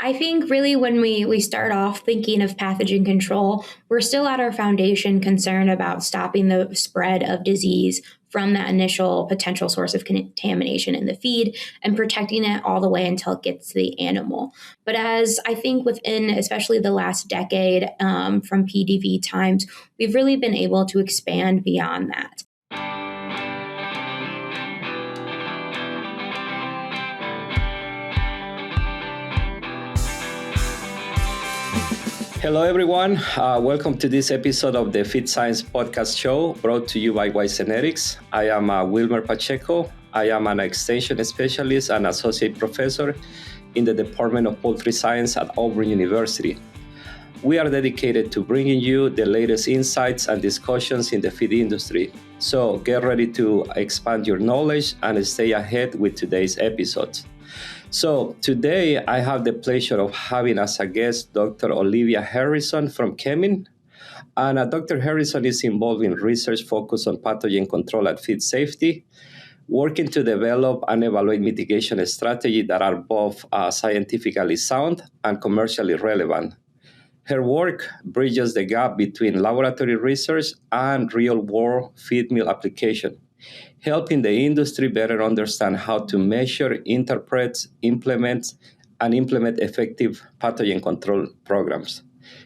I think really when we start off thinking of pathogen control, we're still at our foundation concerned about stopping the spread of disease from that initial potential source of contamination in the feed and protecting it all the way until it gets to the animal. But as I think within especially the last decade from PDV times, we've really been able to expand beyond that. Hello, everyone. Welcome to this episode of the Feed Science Podcast Show brought to you by Wise Genetics. I am Wilmer Pacheco. I am an extension specialist and associate professor in the Department of Poultry Science at Auburn University. We are dedicated to bringing you the latest insights and discussions in the feed industry. So get ready to expand your knowledge and stay ahead with today's episode. So today I have the pleasure of having as a guest Dr. Olivia Harrison from Kemin. And Dr. Harrison is involved in research focused on pathogen control and feed safety, working to develop and evaluate mitigation strategies that are both scientifically sound and commercially relevant. Her work bridges the gap between laboratory research and real-world feed mill application, helping the industry better understand how to measure, interpret, implement effective pathogen control programs.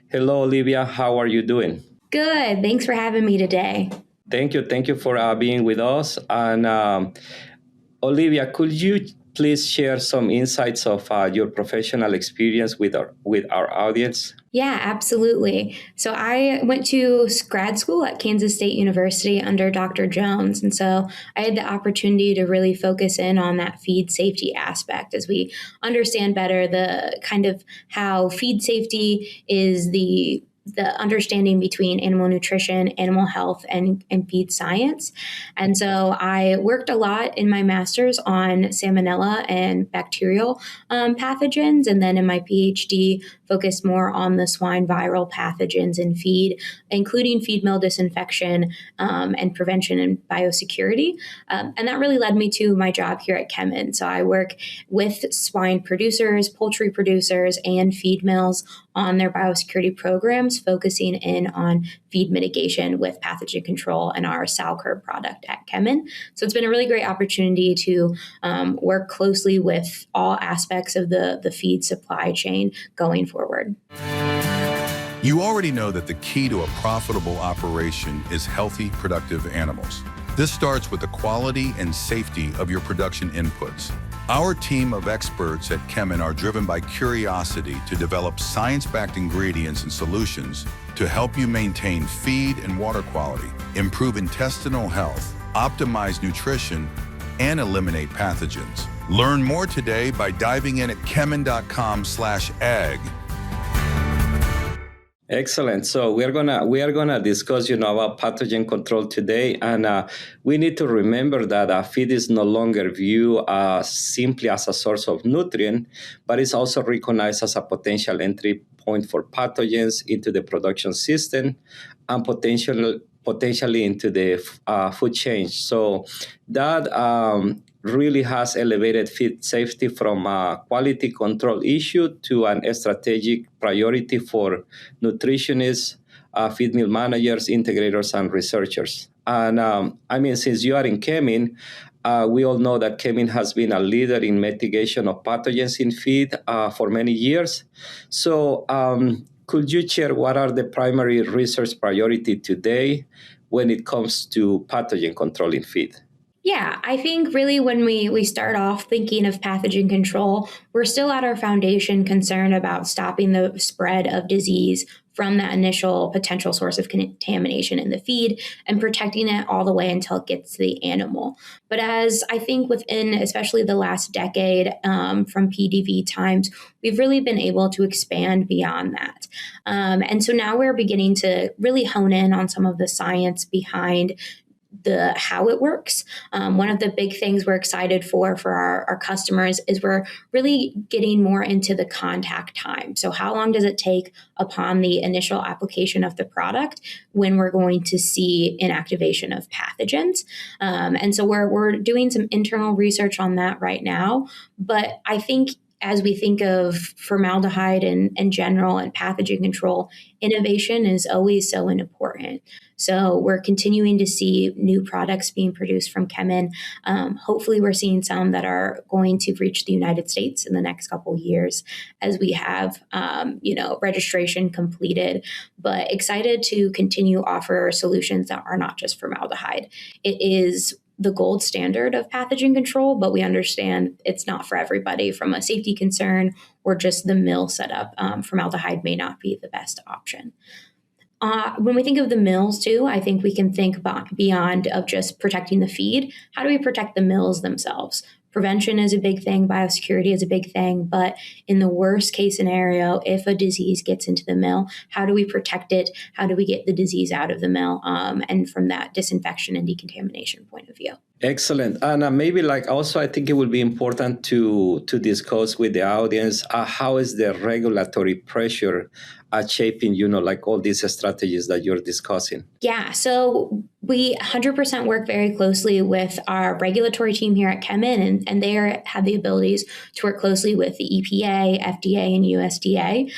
Hello, Olivia. How are you doing? Good. Thanks for having me today. Thank you. Thank you for being with us. And Olivia, could you please share some insights of your professional experience with our audience? Yeah, absolutely. So I went to grad school at Kansas State University under Dr. Jones. And so I had the opportunity to really focus in on that feed safety aspect as we understand better the kind of how feed safety is the understanding between animal nutrition, animal health, and feed science. And so I worked a lot in my master's on salmonella and bacterial pathogens. And then in my PhD, focused more on the swine viral pathogens in feed, including feed mill disinfection and prevention and biosecurity. And that really led me to my job here at Kemin. So I work with swine producers, poultry producers, and feed mills on their biosecurity programs, focusing in on feed mitigation with pathogen control and our SalCurve product at Kemin. So it's been a really great opportunity to work closely with all aspects of the feed supply chain going forward. You already know that the key to a profitable operation is healthy, productive animals. This starts with the quality and safety of your production inputs. Our team of experts at Kemin are driven by curiosity to develop science-backed ingredients and solutions to help you maintain feed and water quality, improve intestinal health, optimize nutrition, and eliminate pathogens. Learn more today by diving in at kemin.com/ag. Excellent. So we are gonna discuss, about pathogen control today, and we need to remember that feed is no longer viewed simply as a source of nutrient, but it's also recognized as a potential entry point for pathogens into the production system and potentially into the food chain. So that really has elevated feed safety from a quality control issue to an strategic priority for nutritionists, feed mill managers, integrators, and researchers. And since you are in Kemin, we all know that Kemin has been a leader in mitigation of pathogens in feed for many years. So could you share what are the primary research priority today when it comes to pathogen control in feed? Yeah, I think really when we start off thinking of pathogen control, we're still at our foundation concerned about stopping the spread of disease from that initial potential source of contamination in the feed and protecting it all the way until it gets to the animal. But as I think within especially the last decade from PDV times, we've really been able to expand beyond that. And so now we're beginning to really hone in on some of the science behind how it works. One of the big things we're excited for our customers is we're really getting more into the contact time. So how long does it take upon the initial application of the product when we're going to see inactivation of pathogens? And so we're doing some internal research on that right now. But I think as we think of formaldehyde in general and pathogen control, innovation is always so important. So we're continuing to see new products being produced from Kemin. Hopefully, we're seeing some that are going to reach the United States in the next couple of years as we have, registration completed. But excited to continue offer solutions that are not just formaldehyde. It is the gold standard of pathogen control, but we understand it's not for everybody from a safety concern or just the mill setup. Formaldehyde may not be the best option. When we think of the mills too, I think we can think about beyond of just protecting the feed. How do we protect the mills themselves? Prevention is a big thing. Biosecurity is a big thing. But in the worst case scenario, if a disease gets into the mill, how do we protect it? How do we get the disease out of the mill? And from that disinfection and decontamination point of view. Excellent. And maybe also I think it will be important to discuss with the audience how is the regulatory pressure shaping, all these strategies that you're discussing. Yeah, so we 100% work very closely with our regulatory team here at Kemin, and they have the abilities to work closely with the EPA, FDA, and USDA.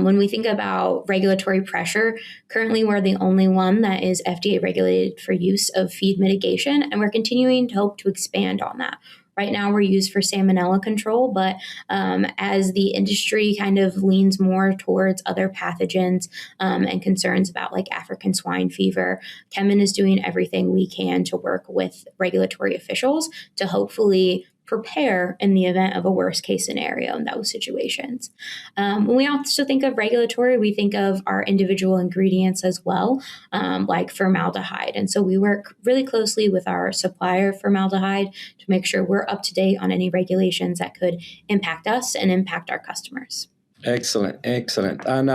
When we think about regulatory pressure, currently we're the only one that is FDA regulated for use of feed mitigation, and we're continuing to hope to expand on that. Right now, we're used for salmonella control, but as the industry kind of leans more towards other pathogens and concerns about like African swine fever, Kemin is doing everything we can to work with regulatory officials to hopefully prepare in the event of a worst case scenario in those situations. When we also think of regulatory, we think of our individual ingredients as well, like formaldehyde. And so we work really closely with our supplier of formaldehyde to make sure we're up to date on any regulations that could impact us and impact our customers. Excellent. And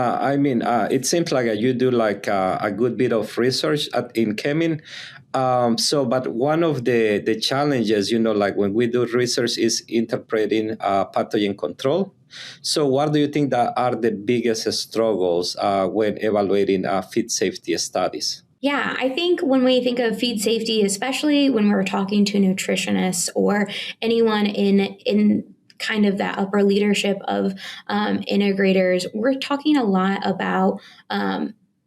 it seems like you do a good bit of research in Kemin. But one of the challenges, when we do research is interpreting pathogen control. So what do you think that are the biggest struggles when evaluating feed safety studies? Yeah, I think when we think of feed safety, especially when we're talking to nutritionists or anyone in kind of that upper leadership of integrators, we're talking a lot about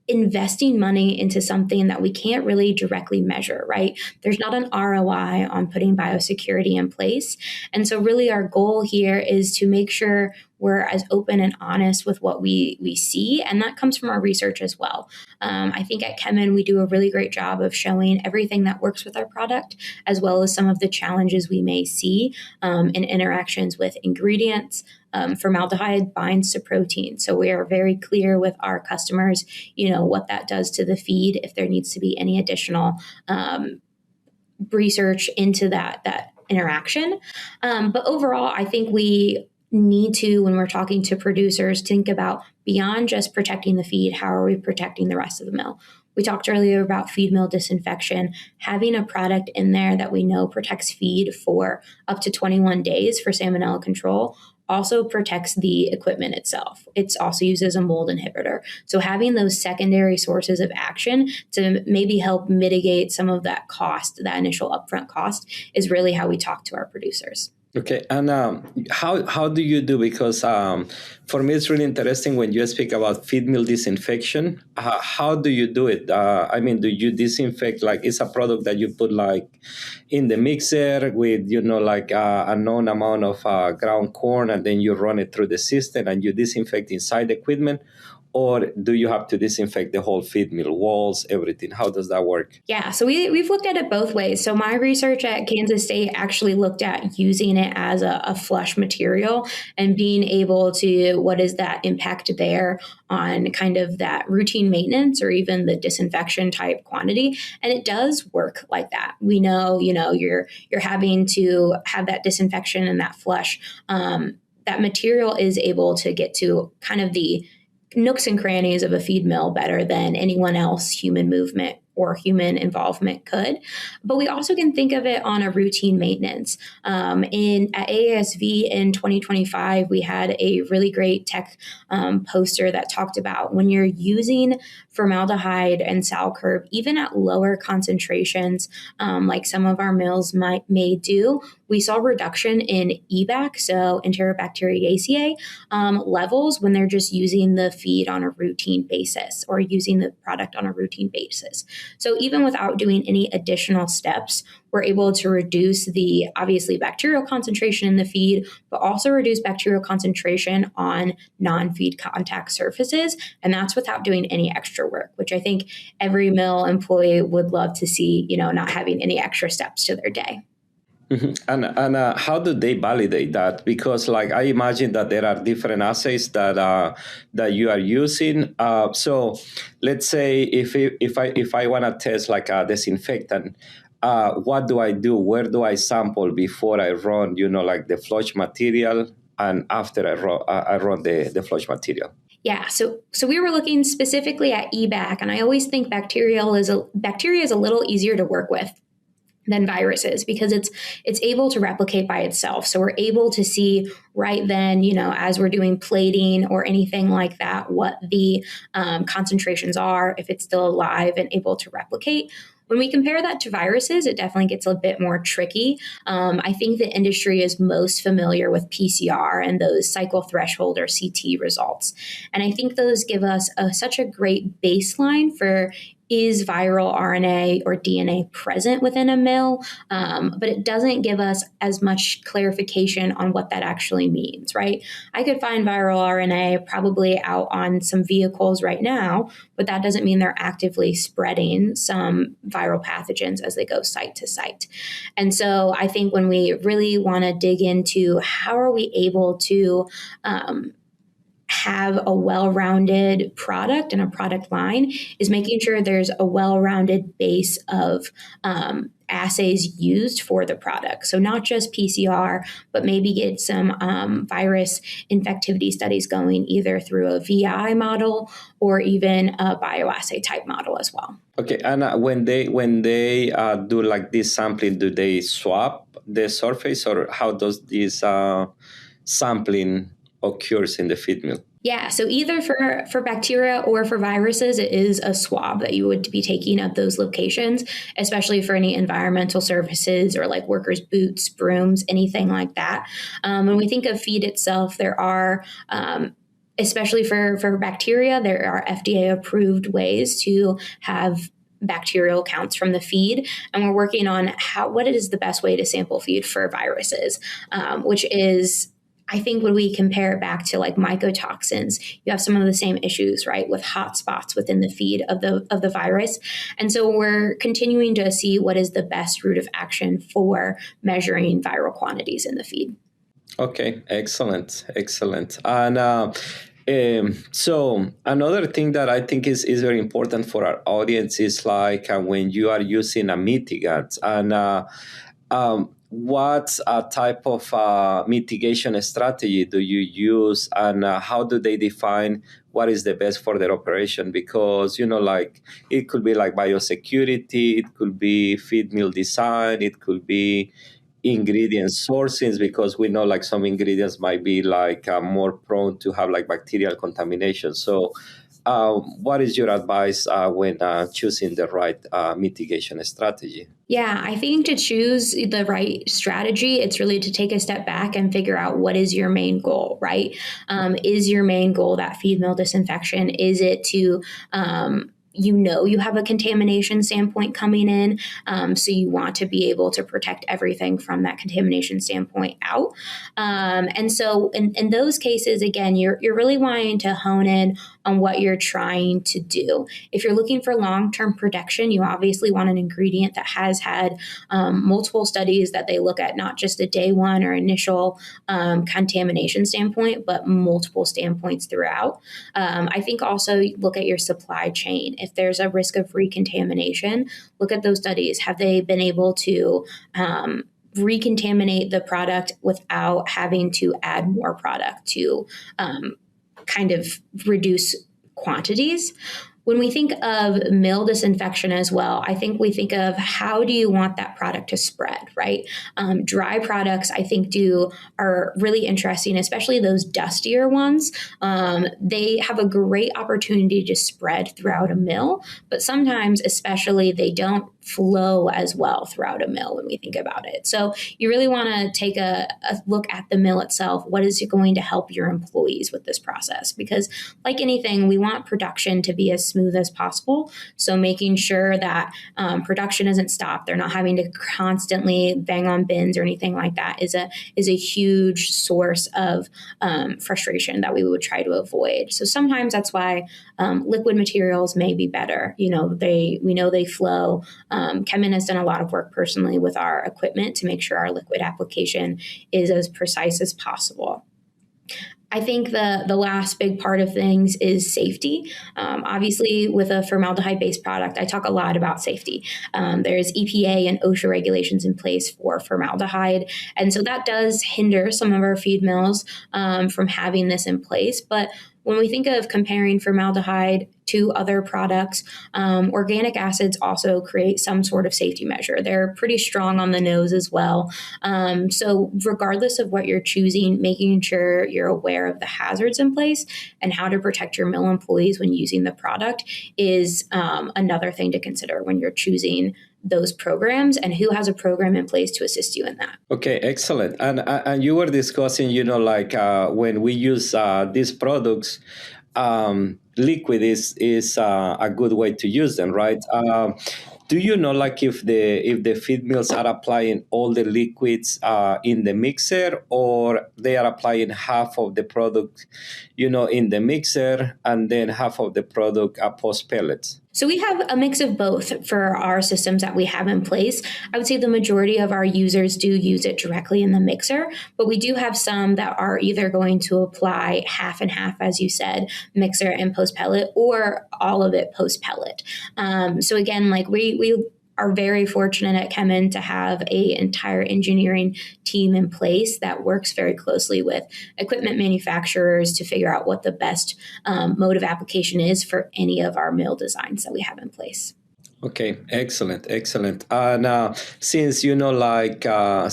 investing money into something that we can't really directly measure, right? There's not an ROI on putting biosecurity in place. And so really our goal here is to make sure we're as open and honest with what we see. And that comes from our research as well. I think at Kemin, we do a really great job of showing everything that works with our product, as well as some of the challenges we may see in interactions with ingredients. Formaldehyde binds to protein. So we are very clear with our customers, what that does to the feed, if there needs to be any additional research into that interaction. But overall, I think we need to, when we're talking to producers, think about beyond just protecting the feed, how are we protecting the rest of the mill? We talked earlier about feed mill disinfection. Having a product in there that we know protects feed for up to 21 days for salmonella control also protects the equipment itself. It's also used as a mold inhibitor. So having those secondary sources of action to maybe help mitigate some of that cost, that initial upfront cost, is really how we talk to our producers. Okay, and how do you do? Because for me, it's really interesting when you speak about feed mill disinfection. How do you do it? Do you disinfect, it's a product that you put in the mixer with, a known amount of ground corn, and then you run it through the system and you disinfect inside the equipment? Or do you have to disinfect the whole feed mill, walls, everything? How does that work? Yeah, so we've looked at it both ways. So my research at Kansas State actually looked at using it as a flush material and being able to, what is that impact there on kind of that routine maintenance or even the disinfection type quantity. And it does work like that. We know, you're having to have that disinfection and that flush. That material is able to get to kind of the nooks and crannies of a feed mill better than anyone else human movement or human involvement could. But we also can think of it on a routine maintenance. At AASV in 2025, we had a really great tech poster that talked about when you're using formaldehyde and Salcurb, even at lower concentrations, like some of our mills may do, we saw reduction in EBAC, so Enterobacteriaceae, levels when they're just using the feed on a routine basis or using the product on a routine basis. So even without doing any additional steps, we're able to reduce the obviously bacterial concentration in the feed, but also reduce bacterial concentration on non-feed contact surfaces. And that's without doing any extra work, which I think every mill employee would love to see, not having any extra steps to their day. Mm-hmm. And how do they validate that? Because I imagine that there are different assays that you are using. So let's say if I want to test like a disinfectant, what do I do? Where do I sample before I run? Like the flush material, and after I run the flush material. Yeah, so we were looking specifically at EBAC, and I always think bacteria is a little easier to work with than viruses because it's able to replicate by itself. So we're able to see right then, as we're doing plating or anything like that, what the concentrations are, if it's still alive and able to replicate. When we compare that to viruses, it definitely gets a bit more tricky. I think the industry is most familiar with PCR and those cycle threshold or CT results. And I think those give us such a great baseline for is viral RNA or DNA present within a mill, but it doesn't give us as much clarification on what that actually means, right? I could find viral RNA probably out on some vehicles right now, but that doesn't mean they're actively spreading some viral pathogens as they go site to site. And so I think when we really want to dig into how are we able to have a well-rounded product and a product line is making sure there's a well-rounded base of assays used for the product. So not just PCR, but maybe get some virus infectivity studies going either through a VI model or even a bioassay type model as well. Okay, and when they do like this sampling, do they swap the surface, or how does this sampling occurs in the feed mill? Yeah, so either for bacteria or for viruses, it is a swab that you would be taking at those locations, especially for any environmental services or like workers' boots, brooms, anything like that. When we think of feed itself, there are especially for bacteria, there are FDA-approved ways to have bacterial counts from the feed, and we're working on what is the best way to sample feed for viruses, which is, I think when we compare it back to like mycotoxins, you have some of the same issues, right, with hotspots within the feed of the virus. And so we're continuing to see what is the best route of action for measuring viral quantities in the feed. Okay, excellent. And so another thing that I think is very important for our audience is like when you are using a mitigant, and what type of mitigation strategy do you use, and how do they define what is the best for their operation? Because, like it could be like biosecurity, it could be feed mill design, it could be ingredient sourcing, because we know like some ingredients might be like more prone to have like bacterial contamination. So what is your advice when choosing the right mitigation strategy? Yeah, I think to choose the right strategy, it's really to take a step back and figure out what is your main goal, right? Is your main goal that feed mill disinfection? Is it to you have a contamination standpoint coming in, so you want to be able to protect everything from that contamination standpoint out. And so in those cases, again, you're really wanting to hone in on what you're trying to do. If you're looking for long-term protection, you obviously want an ingredient that has had multiple studies that they look at not just a day one or initial contamination standpoint, but multiple standpoints throughout. I think also look at your supply chain. If there's a risk of recontamination, look at those studies. Have they been able to recontaminate the product without having to add more product to kind of reduce quantities? When we think of mill disinfection as well, I think we think of how do you want that product to spread, right? Dry products, I think, are really interesting, especially those dustier ones. They have a great opportunity to spread throughout a mill, but sometimes, especially, they don't flow as well throughout a mill when we think about it. So you really want to take a look at the mill itself. What is it going to help your employees with this process? Because like anything, we want production to be as smooth as possible. So making sure that production isn't stopped, they're not having to constantly bang on bins or anything like that is a huge source of frustration that we would try to avoid. So sometimes that's why liquid materials may be better. We know they flow. Kemin has done a lot of work personally with our equipment to make sure our liquid application is as precise as possible. I think the last big part of things is safety. Obviously, with a formaldehyde-based product, I talk a lot about safety. There's EPA and OSHA regulations in place for formaldehyde, and so that does hinder some of our feed mills from having this in place. But when we think of comparing formaldehyde to other products, organic acids also create some sort of safety measure. They're pretty strong on the nose as well. So regardless of what you're choosing, making sure you're aware of the hazards in place and how to protect your mill employees when using the product is another thing to consider when you're choosing those programs and who has a program in place to assist you in that. Okay, excellent. And you were discussing, when we use these products, liquid is a good way to use them, right? Do you know, like, if the feed mills are applying all the liquids in the mixer, or they are applying half of the product, in the mixer, and then half of the product post pellets? So we have a mix of both for our systems that we have in place. I would say the majority of our users do use it directly in the mixer, but we do have some that are either going to apply half and half, as you said, mixer and post pellet, or all of it post pellet. So again, like we are very fortunate at Kemin to have an entire engineering team in place that works very closely with equipment manufacturers to figure out what the best mode of application is for any of our mill designs that we have in place. Okay, excellent. And since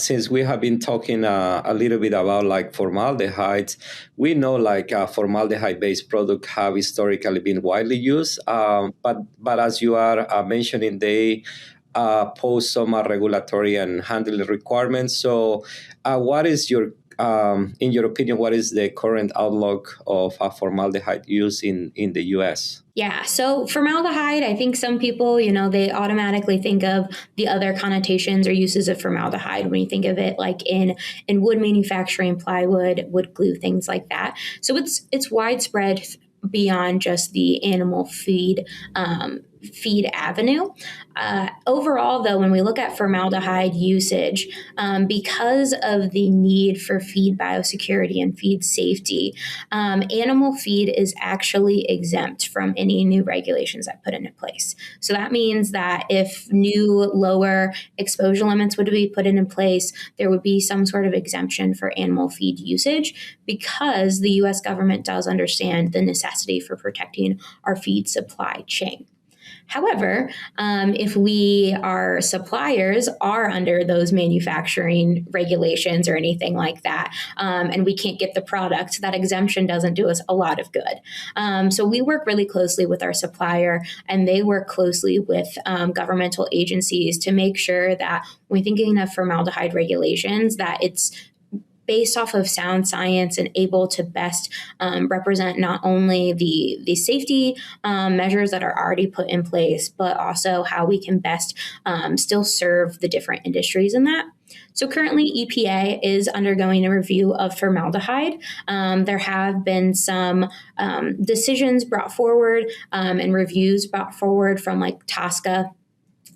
since we have been talking a little bit about like formaldehyde, we know formaldehyde-based products have historically been widely used, but as you are mentioning, they pose some regulatory and handling requirements. So, what is in your opinion, what is the current outlook of formaldehyde use in the U.S.? Yeah, so formaldehyde, I think some people, they automatically think of the other connotations or uses of formaldehyde when you think of it like in wood manufacturing, plywood, wood glue, things like that. So it's widespread beyond just the animal feed avenue. Overall, though, when we look at formaldehyde usage, because of the need for feed biosecurity and feed safety, animal feed is actually exempt from any new regulations that put into place. So that means that if new lower exposure limits would be put in place, there would be some sort of exemption for animal feed usage because the U.S. government does understand the necessity for protecting our feed supply chain. However, if our suppliers are under those manufacturing regulations or anything like that, and we can't get the product, that exemption doesn't do us a lot of good. So we work really closely with our supplier, and they work closely with governmental agencies to make sure that when thinking of formaldehyde regulations, that it's based off of sound science and able to best represent not only the safety measures that are already put in place, but also how we can best still serve the different industries in that. So currently, EPA is undergoing a review of formaldehyde. There have been some decisions brought forward and reviews brought forward from like TSCA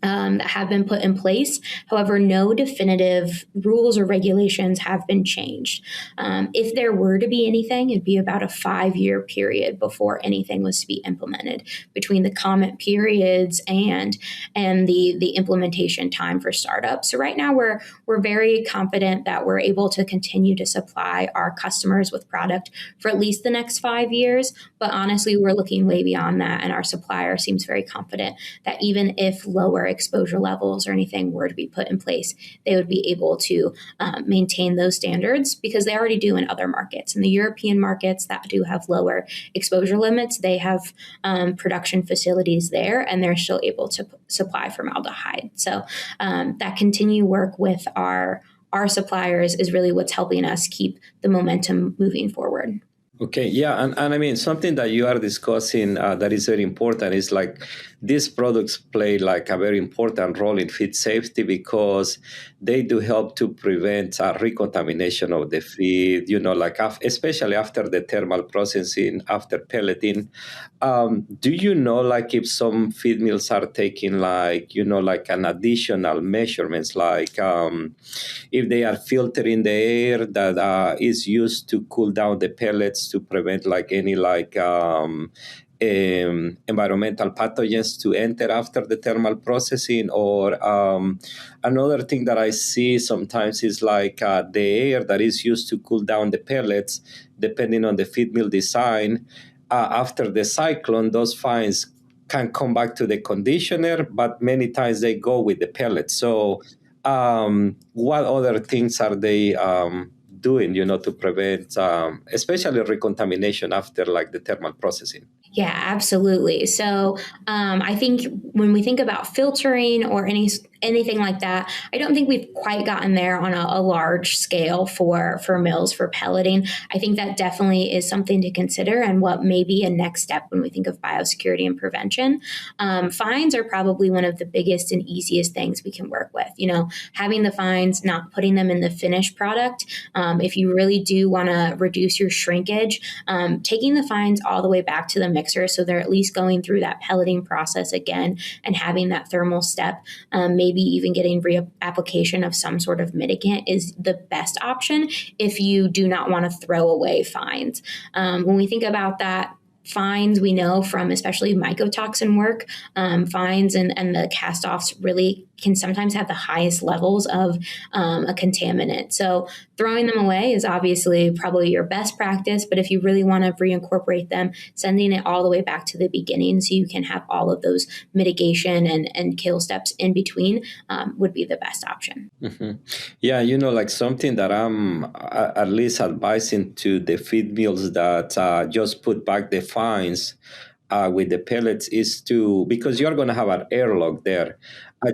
that have been put in place. However, no definitive rules or regulations have been changed. If there were to be anything, it'd be about a 5-year period before anything was to be implemented between the comment periods and the implementation time for startups. So right now we're very confident that we're able to continue to supply our customers with product for at least the next 5 years. But honestly, we're looking way beyond that, and our supplier seems very confident that even if lower exposure levels or anything were to be put in place, they would be able to maintain those standards, because they already do in other markets. In the European markets that do have lower exposure limits, they have production facilities there, and they're still able to supply formaldehyde. So that continued work with our suppliers is really what's helping us keep the momentum moving forward. Okay, yeah, and I mean, something that you are discussing that is very important is like these products play like a very important role in feed safety, because they do help to prevent recontamination of the feed, like especially after the thermal processing, after pelleting. Do you know, like, if some feed mills are taking like, like an additional measurements, like if they are filtering the air that is used to cool down the pellets to prevent like any like environmental pathogens to enter after the thermal processing, or another thing that I see sometimes is like the air that is used to cool down the pellets, depending on the feed mill design. After the cyclone, those fines can come back to the conditioner, but many times they go with the pellets. So what other things are they doing, to prevent especially recontamination after like the thermal processing? Yeah, absolutely. So I think when we think about filtering or anything like that, I don't think we've quite gotten there on a large scale for mills for pelleting. I think that definitely is something to consider, and what may be a next step when we think of biosecurity and prevention. Fines are probably one of the biggest and easiest things we can work with. Having the fines, not putting them in the finished product. If you really do want to reduce your shrinkage, taking the fines all the way back to the mixer, so they're at least going through that pelleting process again and having that thermal step, maybe even getting reapplication of some sort of mitigant is the best option if you do not want to throw away fines. When we think about that, fines, we know from especially mycotoxin work, fines and the cast-offs really can sometimes have the highest levels of a contaminant. So throwing them away is obviously probably your best practice, but if you really want to reincorporate them, sending it all the way back to the beginning so you can have all of those mitigation and kill steps in between would be the best option. Mm-hmm. Yeah, like something that I'm at least advising to the feed mills that just put back the fines with the pellets is because you're going to have an airlock there.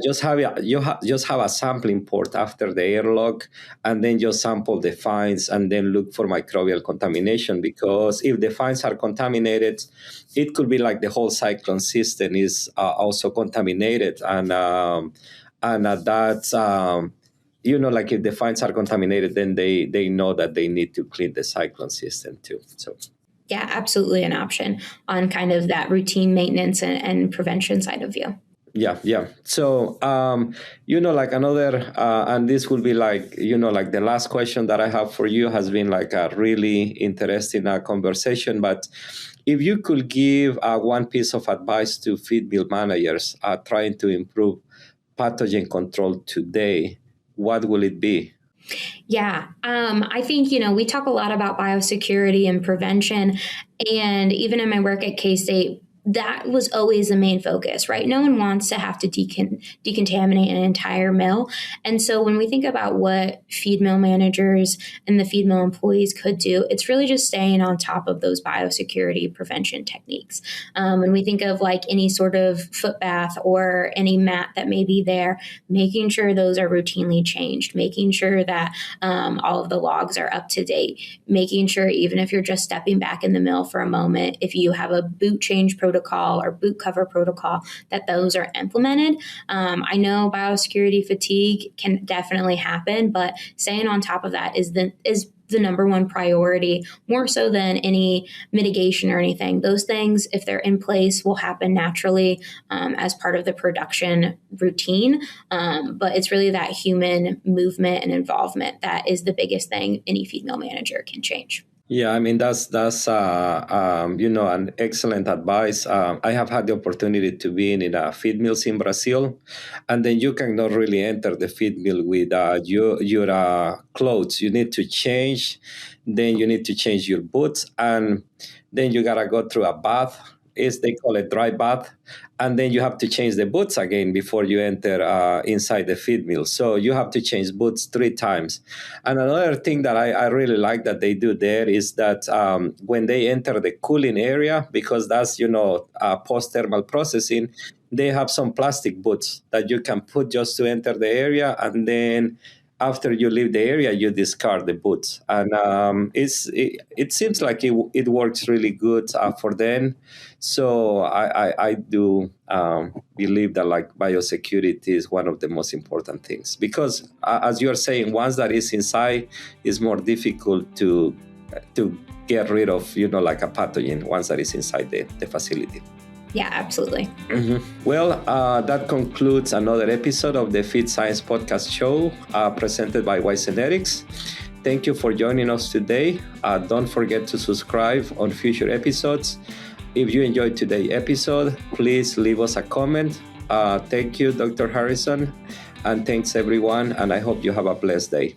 Just have a sampling port after the airlock, and then just sample the fines and then look for microbial contamination. Because if the fines are contaminated, it could be like the whole cyclone system is also contaminated, and that's like if the fines are contaminated, then they know that they need to clean the cyclone system too. So. Yeah, absolutely an option on kind of that routine maintenance and prevention side of view. Yeah. So, like another, and this will be like, like the last question that I have for you has been like a really interesting conversation. But if you could give one piece of advice to feed mill managers trying to improve pathogen control today, what will it be? Yeah, I think, we talk a lot about biosecurity and prevention, and even in my work at K-State, that was always the main focus, right? No one wants to have to decontaminate an entire mill. And so when we think about what feed mill managers and the feed mill employees could do, it's really just staying on top of those biosecurity prevention techniques. When we think of like any sort of foot bath or any mat that may be there, making sure those are routinely changed, making sure that all of the logs are up to date, making sure even if you're just stepping back in the mill for a moment, if you have a boot change protocol or boot cover protocol, that those are implemented. I know biosecurity fatigue can definitely happen, but staying on top of that is the the number one priority, more so than any mitigation or anything. Those things, if they're in place, will happen naturally as part of the production routine. But it's really that human movement and involvement that is the biggest thing any feed mill manager can change. Yeah, I mean that's an excellent advice. I have had the opportunity to be in a feed mills in Brazil, and then you cannot really enter the feed mill with your clothes. You need to change, then you need to change your boots, and then you gotta go through a bath. Is they call it dry bath, and then you have to change the boots again before you enter inside the feed mill. So you have to change boots 3 times. And another thing that I really like that they do there is that when they enter the cooling area, because that's post-thermal processing, they have some plastic boots that you can put just to enter the area, and then after you leave the area, you discard the boots. And it seems like it works really good for them. So I do believe that like biosecurity is one of the most important things, because as you're saying, once that is inside, it's more difficult to get rid of, like a pathogen once that is inside the facility. Yeah, absolutely. Mm-hmm. Well, that concludes another episode of the Feed Science Podcast Show presented by Wysenetics. Thank you for joining us today. Don't forget to subscribe on future episodes. If you enjoyed today's episode, please leave us a comment. Thank you, Dr. Harrison, and thanks everyone, and I hope you have a blessed day.